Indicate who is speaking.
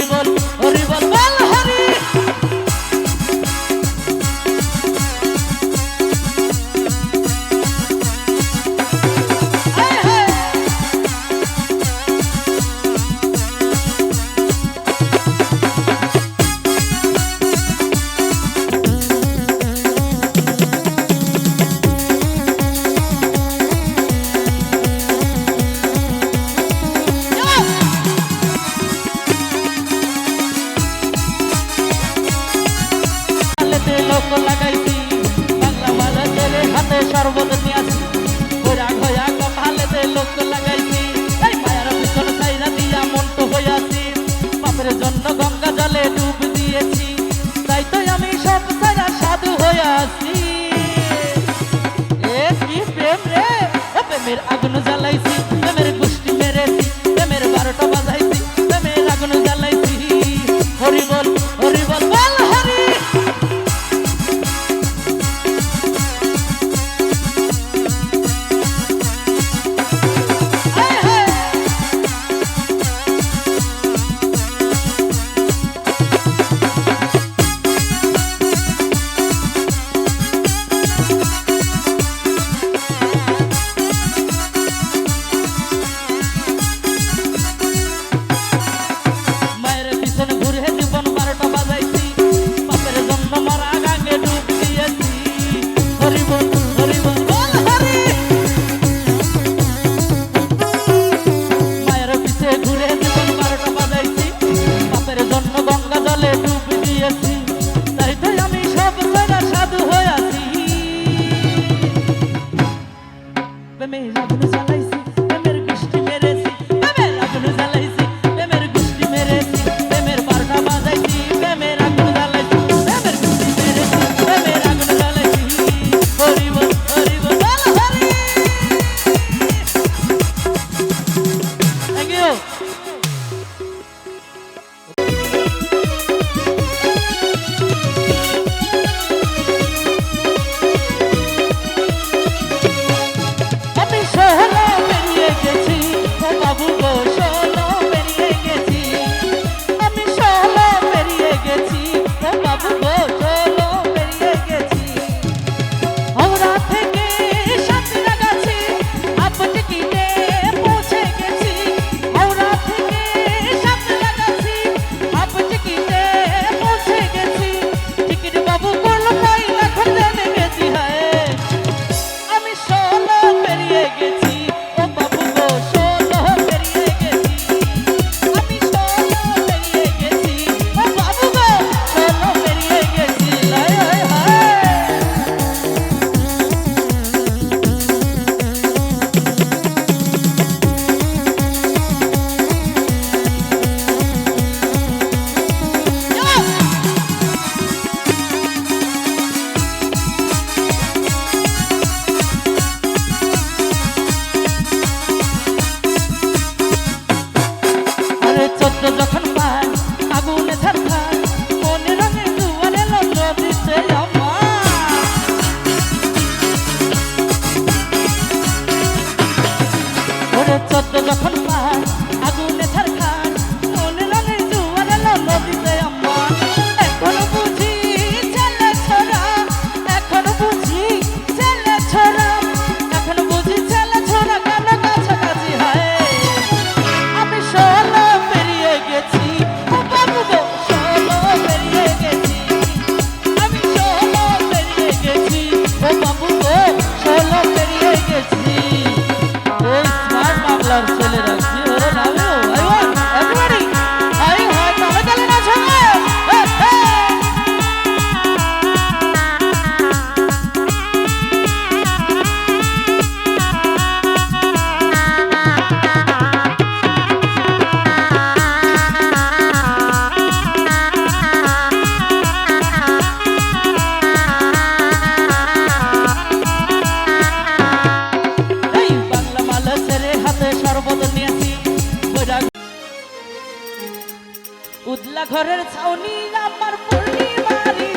Speaker 1: বল হরি বল বল হরি লোক লাগাইছি বাংলা মালা ছেড়ে হাতে সর্বত নিয়েছি ঘোরা ঘোরা কপালেতে লোক লাগাইছি এই মায়ার পিছন ছাইরা দিয়া মন্টু হইয়াছি বাপের জন্য গঙ্গা জলে ডুব দিয়েছি তাই তো আমি সব সারা সাধু হইয়াছি এ কি প্রেম রে ও প্রেমের আগুন জ্বালাইছি প্রেমের গোষ্ঠী মেরেছি প্রেমের 12টা বাজাইছি প্রেমের আগুন জ্বালাইছি হরি বল বল হরি যখন পায় আগুনে ঝরঝর মনে রঙে দুয়ারে লোক দিতে ওরে 14 যখন পায় আগুনে ঝরঝর মনে রঙে দুয়ারে লোক দিতে আমার এখনো বুঝি ছেলে ছোড়া এখনো বুঝি ছেলে ছোড়া এখনো বুঝি ছেলে ছোড়া কেন কাছাকাছি হয় আমি ষোলো পেরিয়ে গেছি ও বাবু গো ষোলো পেরিয়ে গেছি আমি ষোলো পেরিয়ে গেছি ও বাবু গো ষোলো পেরিয়ে গেছি এই স্মার্ট বাংলার ছেলেরা কি ওরে নামে everybody আই হয় তালে তালে নাচো উদলা ঘরের ছাউনি আমার পূর্ণিমারি